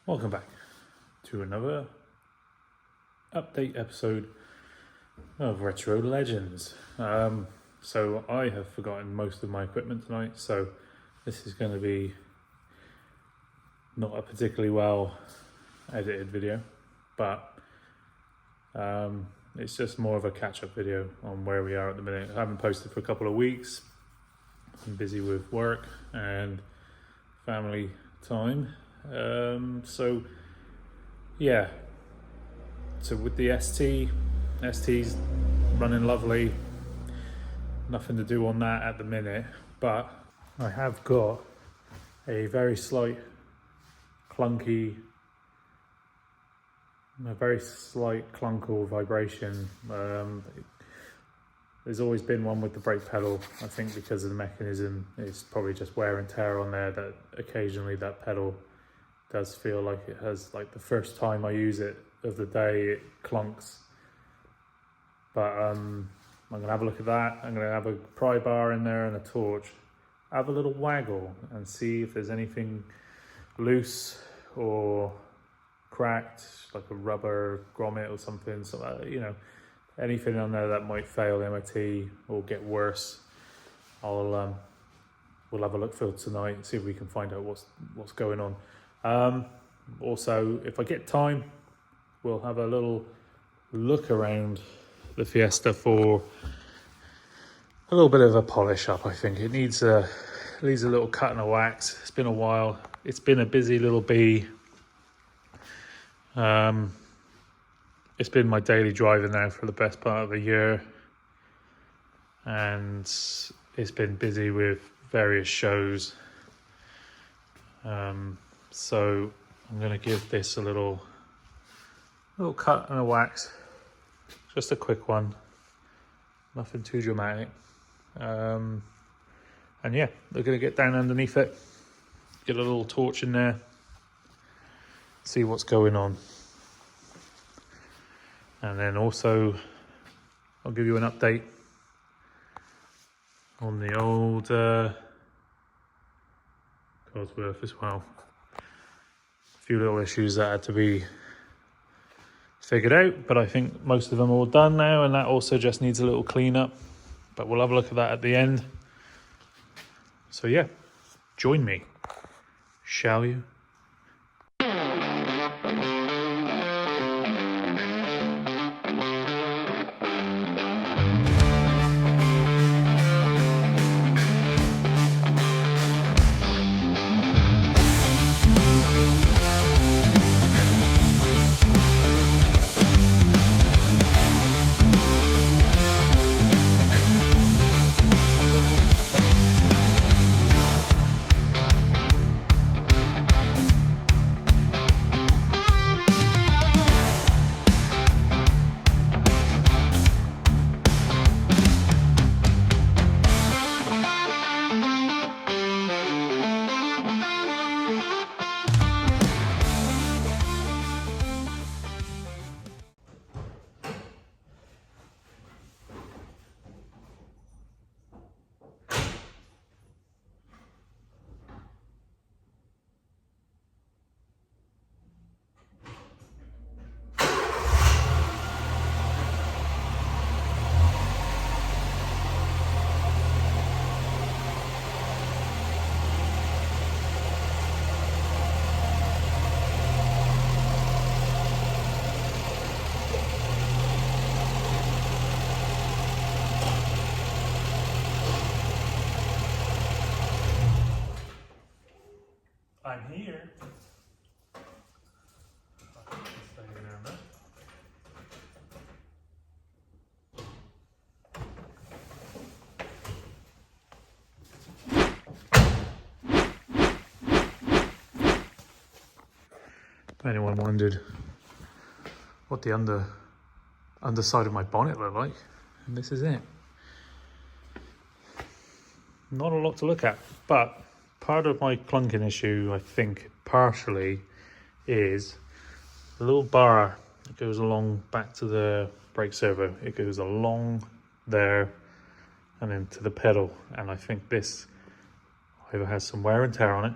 Welcome back to another update episode of Retro Legends. So I have forgotten most of my equipment tonight, so this is going to be not a particularly well edited video, but it's just more of a catch-up video on where we are at the minute. I haven't posted for a couple of weeks. I'm busy with work and family time. So with the ST's running lovely. Nothing to do on that at the minute, but I have got a very slight clunky, clunkle vibration. There's always been one with the brake pedal. I think because of the mechanism, it's probably just wear and tear on there that occasionally that pedal does feel like it has, like the first time I use it of the day, it clunks. But I'm gonna have a look at that. I'm gonna have a pry bar in there and a torch. Have a little waggle and see if there's anything loose or cracked, like a rubber grommet or something. So anything on there that might fail MOT or get worse. We'll have a look for tonight and see if we can find out what's going on. Also, if I get time, we'll have a little look around the Fiesta for a little bit of a polish up. I think it needs a little cut and a wax. It's been a while. It's been a busy little bee. It's been my daily driver now for the best part of the year, and it's been busy with various shows. So I'm going to give this a little cut and a wax, just a quick one, nothing too dramatic. And yeah, we're going to get down underneath it, get a little torch in there, see what's going on. And then also I'll give you an update on the old Cosworth as well. A few little issues that had to be figured out, but I think most of them are all done now, and that also just needs a little cleanup, but we'll have a look at that at the end. So yeah, join me, shall you? I'm here. If anyone wondered what the underside of my bonnet looked like, and this is it. Not a lot to look at, but part of my clunking issue, I think, partially, is the little bar that goes along back to the brake servo. It goes along there and then to the pedal, and I think this either has some wear and tear on it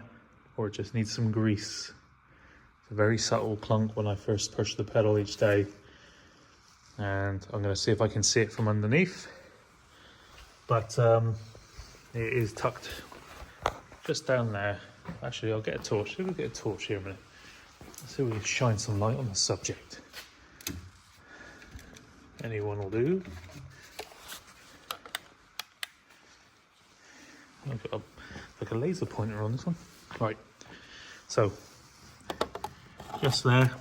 or it just needs some grease. It's a very subtle clunk when I first push the pedal each day. And I'm going to see if I can see it from underneath. But it is tucked just down there. Actually, I'll get a torch. We'll get a torch here a minute. Let's see if we can shine some light on the subject. Anyone will do. I've got like a laser pointer on this one. Right, so just there.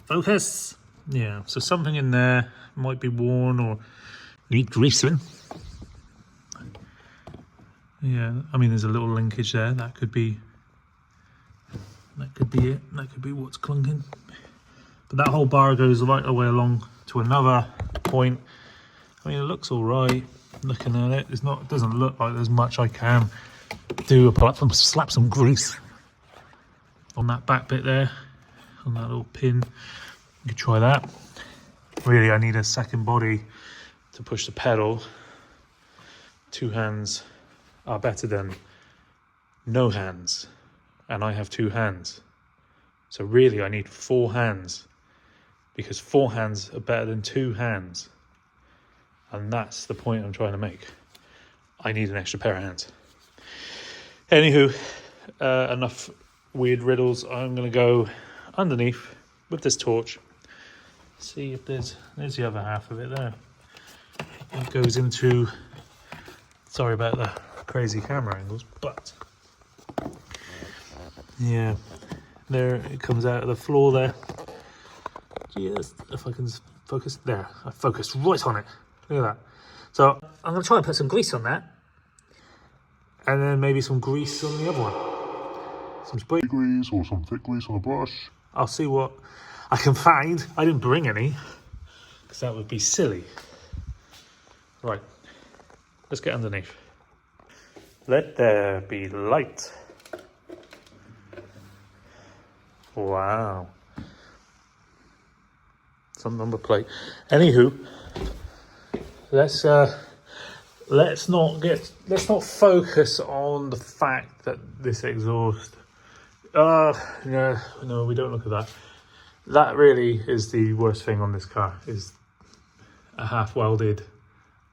Focus. Yeah, so something in there might be worn or need greasing. Yeah, I mean, there's a little linkage there. That could be it. That could be what's clunking. But that whole bar goes right the way along to another point. I mean, it looks all right. Looking at it, it doesn't look like there's much I can do apart from slap some grease on that back bit there, on that little pin. You could try that. Really, I need a second body to push the pedal. 2 hands are better than no hands, and I have 2 hands. So really, I need 4 hands, because 4 hands are better than 2 hands. And that's the point I'm trying to make. I need an extra pair of hands. Anywho, enough weird riddles. I'm going to go underneath with this torch. See if there's the other half of it there. It goes into, sorry about the crazy camera angles, but yeah, there it comes out of the floor there. Just if I can focus there, I focused right on it. Look at that. So I'm going to try and put some grease on that, and then maybe some grease on the other one. Some spray grease or some thick grease on a brush. I'll see what I can find. I didn't bring any, because that would be silly. Right, let's get underneath. Let there be light. Wow. Some number plate. Anywho, let's not focus on the fact that this exhaust. No, we don't look at that. That really is the worst thing on this car, is a half welded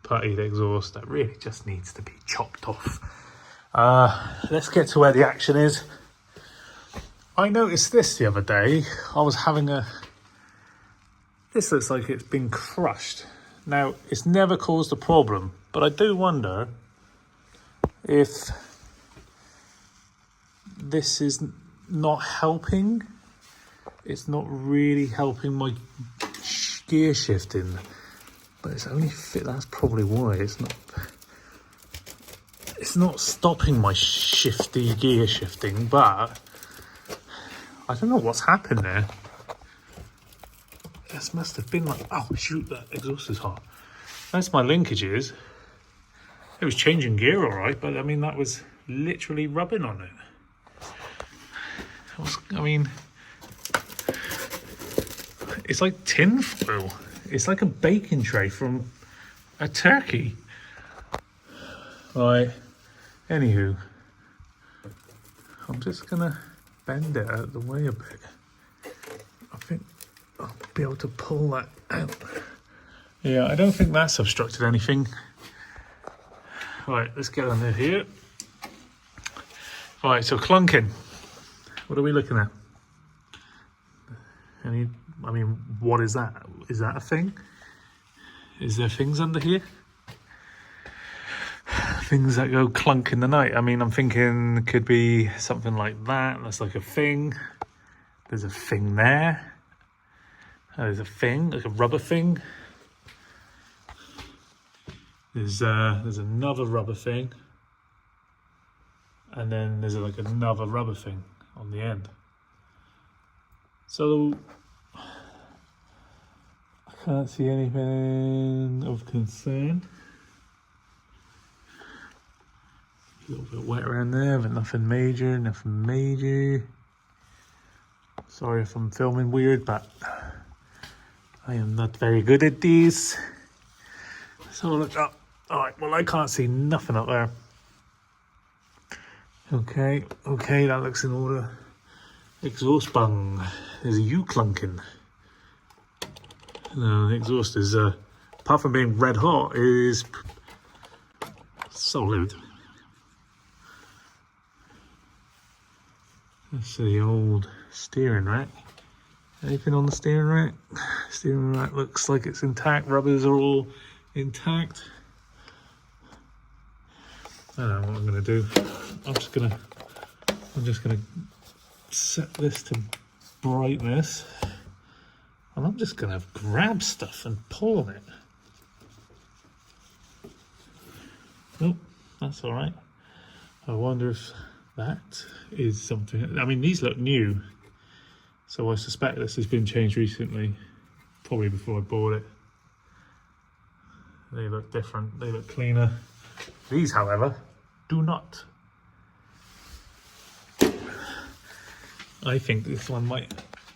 puttied exhaust that really just needs to be chopped off. Let's get to where the action is. I noticed this the other day. I was having this looks like it's been crushed. Now, it's never caused a problem, but I do wonder if this is not helping. It's not really helping my gear shifting, but it's only fit. That's probably why it's not stopping my gear shifting, but I don't know what's happened there. This must have been like, oh shoot, that exhaust is hot. That's my linkages. It was changing gear all right, but I mean, that was literally rubbing on it. I mean, it's like tin foil. It's like a baking tray from a turkey. Right, anywho, I'm just gonna bend it out of the way a bit. I think I'll be able to pull that out. Yeah, I don't think that's obstructed anything. Right, let's get under here. Right, so clunking. What are we looking at? I mean, what is that? Is that a thing? Is there things under here? Things that go clunk in the night. I mean, I'm thinking it could be something like that. That's like a thing. There's a thing there. There's a thing, like a rubber thing. There's another rubber thing. And then there's like another rubber thing on the end. So I can't see anything of concern. A little bit wet around there, but nothing major, nothing major. Sorry if I'm filming weird, but I am not very good at these. So look up. All right, well, I can't see nothing up there. Okay, that looks in order. Exhaust bung. There's a U-clunking. No, the exhaust is, apart from being red hot, is solid. That's the old steering rack. Anything on the steering rack? Steering rack looks like it's intact. Rubbers are all intact. I don't know what I'm gonna do. I'm just gonna set this to brightness, and I'm just gonna grab stuff and pull on it. Nope, that's all right. I wonder if that is something. I mean, these look new, so I suspect this has been changed recently, probably before I bought it. They look different. They look cleaner. These, however, do not. I think this one might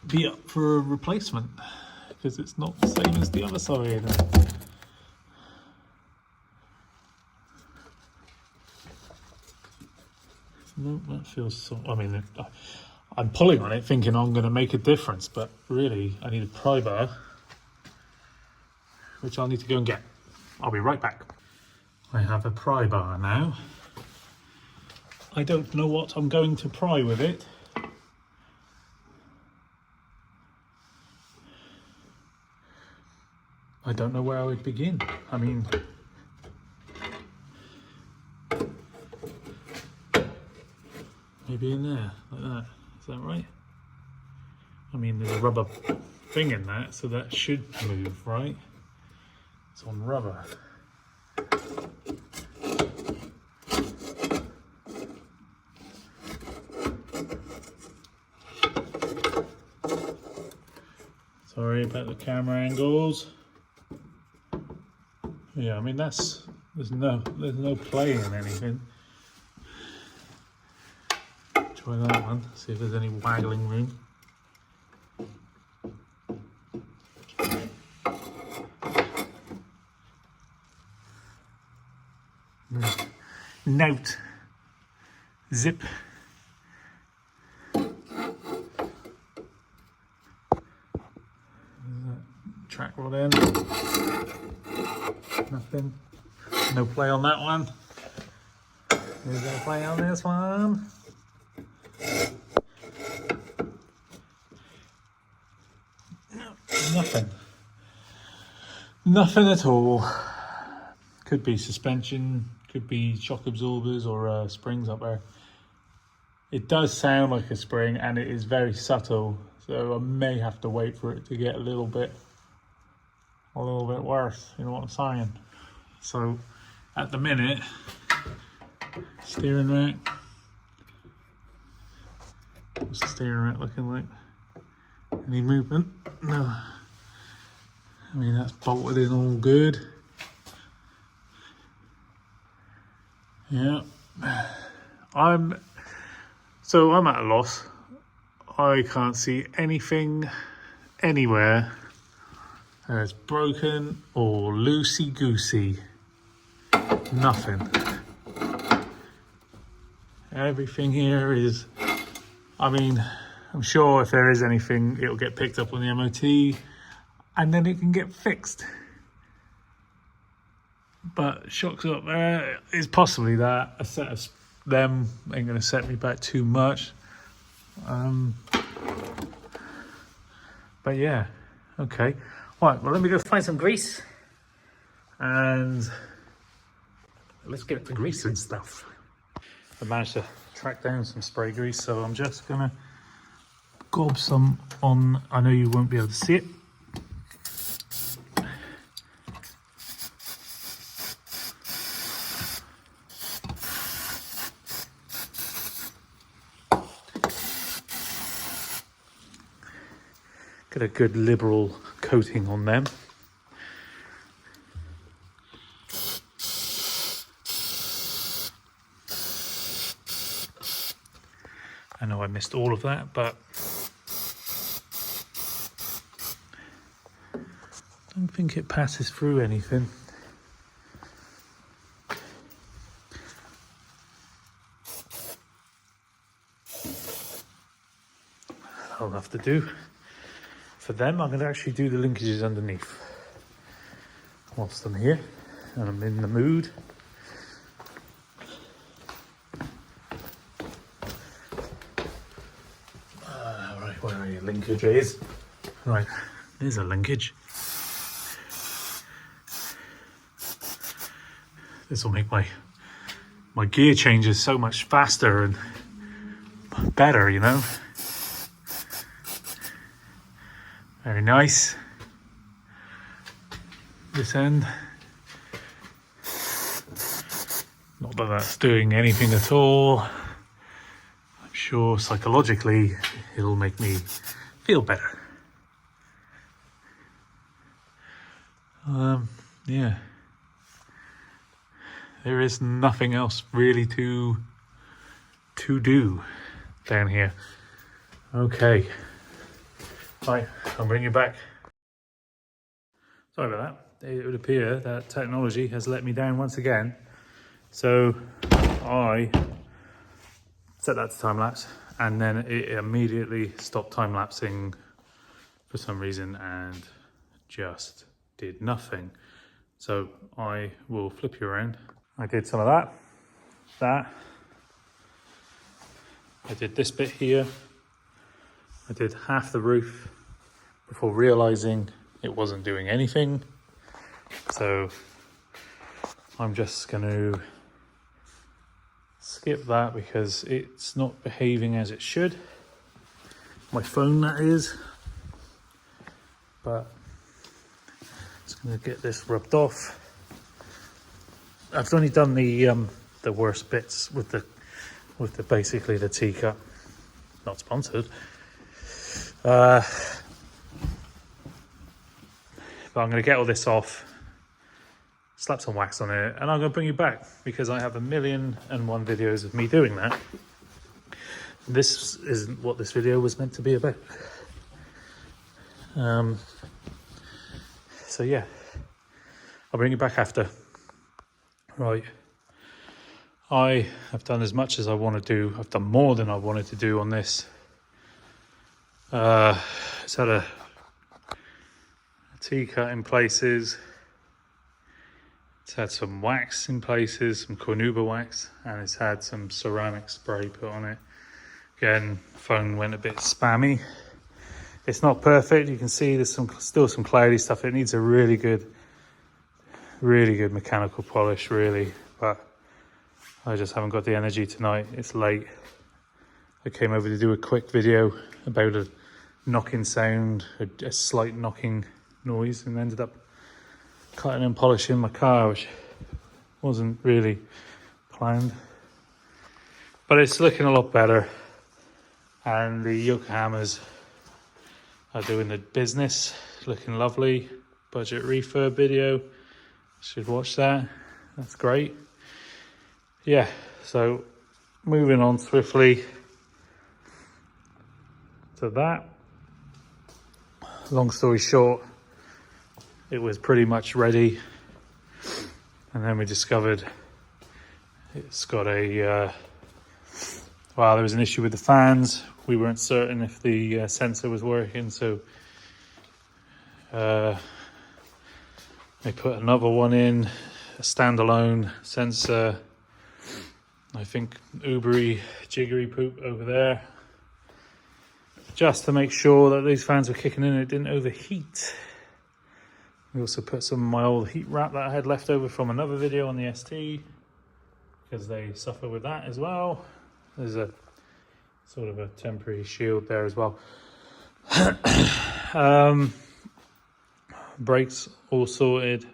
be up for a replacement because it's not the same as the other side. No, that feels so. I mean, I'm pulling on it thinking I'm going to make a difference, but really I need a pry bar, which I'll need to go and get. I'll be right back. I have a pry bar now. I don't know what I'm going to pry with it. I don't know where I would begin. I mean, maybe in there, like that. Is that right? I mean, there's a rubber thing in that, so that should move, right? It's on rubber. Sorry about the camera angles. Yeah, I mean there's no play in anything. Try that one, see if there's any waggling room. Note. Zip. Track rod in. Nothing. No play on that one. There's no play on this one. Nothing. Nothing at all. Could be suspension, could be shock absorbers or springs up there. It does sound like a spring and it is very subtle, so I may have to wait for it to get a little bit worse, you know what I'm saying? So at the minute, steering rack. What's the steering rack looking like? Any movement? No. I mean, that's bolted in all good. Yeah. I'm at a loss. I can't see anything anywhere that's broken or loosey-goosey. Nothing. Everything here is, I mean, I'm sure if there is anything, it'll get picked up on the MOT and then it can get fixed. But shocks up there is possibly that. A set of them ain't going to set me back too much. But yeah, okay. Right, well, let me go find some grease and let's get to greasing stuff. I managed to track down some spray grease, so I'm just gonna gob some on. I know you won't be able to see it. Get a good liberal coating on them. I know I missed all of that, but I don't think it passes through anything. I'll have to do. For them, I'm going to actually do the linkages underneath whilst I'm here and I'm in the mood. Right, where are your linkages? Right, there's a linkage. This will make my gear changes so much faster and better, you know. Very nice. This end. Not that that's doing anything at all. I'm sure psychologically it'll make me feel better. Yeah. There is nothing else really to do down here. Okay. Right, I'll bring you back. Sorry about that. It would appear that technology has let me down once again. So I set that to time lapse and then it immediately stopped time lapsing for some reason and just did nothing. So I will flip you around. I did some of that. I did this bit here. I did half the roof before realizing it wasn't doing anything. So I'm just going to skip that because it's not behaving as it should. My phone, that is. But just going to get this rubbed off. I've only done the worst bits with the basically the teacup. Not sponsored. But I'm going to get all this off, slap some wax on it, and I'm going to bring you back because I have 1,000,001 videos of me doing that. This isn't what this video was meant to be about. So yeah, I'll bring you back after. Right, I have done as much as I want to do. I've done more than I wanted to do on this. It's had a T-cut in places. It's had some wax in places, some Cornuba wax, and it's had some ceramic spray put on it. Again, phone went a bit spammy. It's not perfect. You can see there's still some cloudy stuff. It needs a really good mechanical polish, really. But I just haven't got the energy tonight. It's late. I came over to do a quick video about a knocking sound, a slight knocking noise, and ended up cutting and polishing my car, which wasn't really planned. But it's looking a lot better, and the Yokohamas are doing the business, looking lovely. Budget refurb video, should watch that. That's great. Yeah, so moving on swiftly to that. Long story short, it was pretty much ready, and then we discovered it's got a well, there was an issue with the fans. We weren't certain if the sensor was working, so they put another one in, a standalone sensor. I think ubery jiggery poop over there, just to make sure that these fans were kicking in and it didn't overheat. We also put some of my old heat wrap that I had left over from another video on the ST, because they suffer with that as well. There's a sort of a temporary shield there as well. Brakes all sorted,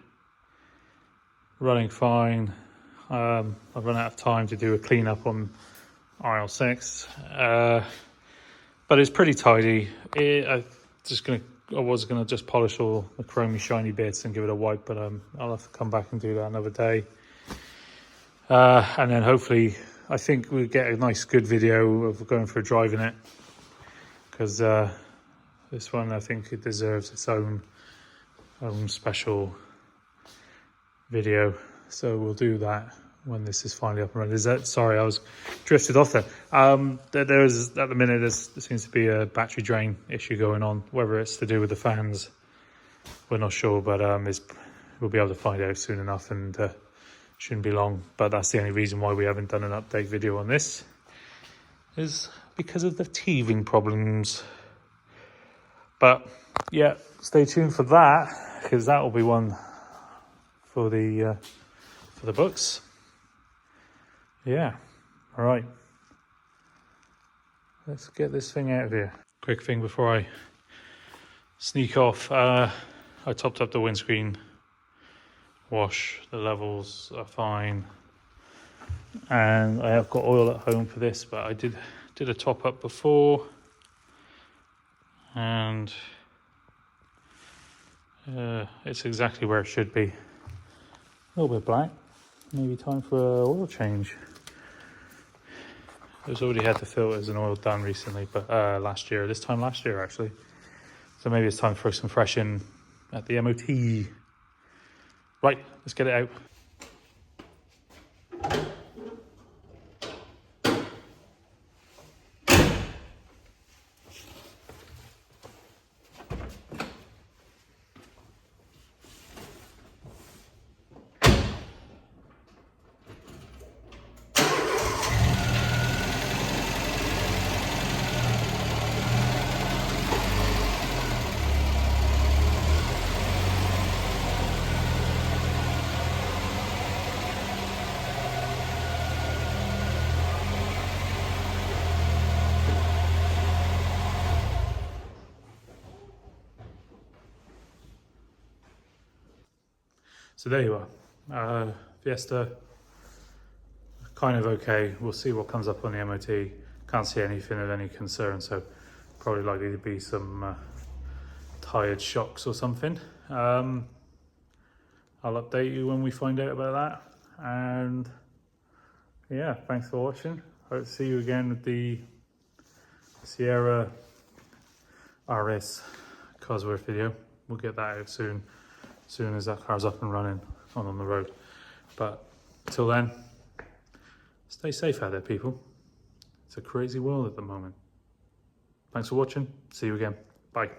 running fine. I've run out of time to do a cleanup on RL6, but it's pretty tidy. I was gonna just polish all the chromy shiny bits and give it a wipe, but I'll have to come back and do that another day. And then hopefully, I think we'll get a nice good video of going for a drive in it, because this one, I think it deserves its own special video. So we'll do that when this is finally up and running. Is that, sorry, I was drifted off there. There is, at the minute, there seems to be a battery drain issue going on. Whether it's to do with the fans, we're not sure, but we'll be able to find out soon enough, and shouldn't be long. But that's the only reason why we haven't done an update video on this, is because of the teething problems. But yeah, stay tuned for that, because that will be one for the books. Yeah, all right. Let's get this thing out of here. Quick thing before I sneak off. I topped up the windscreen wash. The levels are fine. And I have got oil at home for this, but I did a top up before. And it's exactly where it should be. A little bit black. Maybe time for an oil change. I've already had the filters and oil done recently, but this time last year actually. So maybe it's time for some fresh in at the MOT. Right, let's get it out. So there you are. Fiesta, kind of okay. We'll see what comes up on the MOT. Can't see anything of any concern, so probably likely to be some tired shocks or something. I'll update you when we find out about that. And yeah, thanks for watching. Hope to see you again with the Sierra RS Cosworth video. We'll get that out soon as that car's up and running on the road. But till then, stay safe out there, people. It's a crazy world at the moment. Thanks for watching. See you again. Bye.